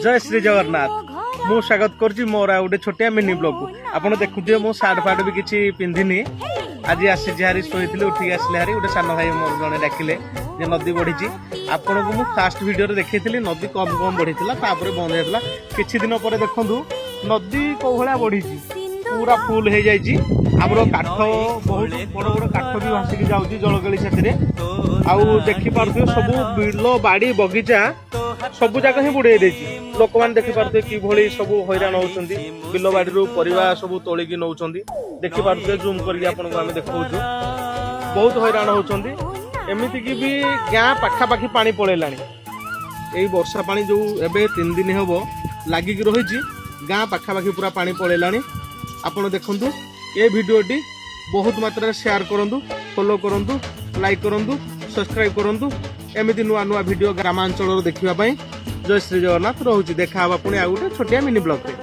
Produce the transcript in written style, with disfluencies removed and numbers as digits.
जय श्री जगन्नाथ मु स्वागत करछि मोर आ गोटे छोटिया मिनी ब्लॉग को आपण देखुथिबे मो सार्ट फाट भी किछि पिंधिनी आज आसी हारी शोइथिले उठी आसले हारी गोटे सान भाई मोर जने डाकिले जे नदी बढ़ी आपण को मु फास्ट वीडियो रे देखैथिली नदी कम कम बढ़ीथिला तापर बंद हेतला किछि दिन पर देखंदु नदी को भला बढ़ी पूरा फुल हो जाइए आमर काठ बहुत बड़ बड़ काठ भी भासिकी जाऊँगी जलगली से देखिपे सब बिल बाड़ी बगीचा सब जगह ही बुड़े देती लोक मैंने देखिपे कि सब हैरान होती बिल बाड़ी परिवा सब तोलिकी नौ देखिपे जूम करके देखा बहुत हैरान होती एमती कि भी गाँ पाखापाखि पानी पलैला यही वर्षा पानी जो एवं 3 दिन हम लगिक रही गाँ पाखापाखि पूरा पानी पलैला आपण देखंतु ये वीडियोटी बहुत मात्रा शेयर करंतु फॉलो करंतु लाइक करंतु सब्सक्राइब करंतु एमिति नुआ नुआ वीडियो ग्रामांचल देखिबा पई जय श्री जगन्नाथ रहउची देखा हबा पुणी आ गोटे छोटिया मिनी ब्लॉग रे।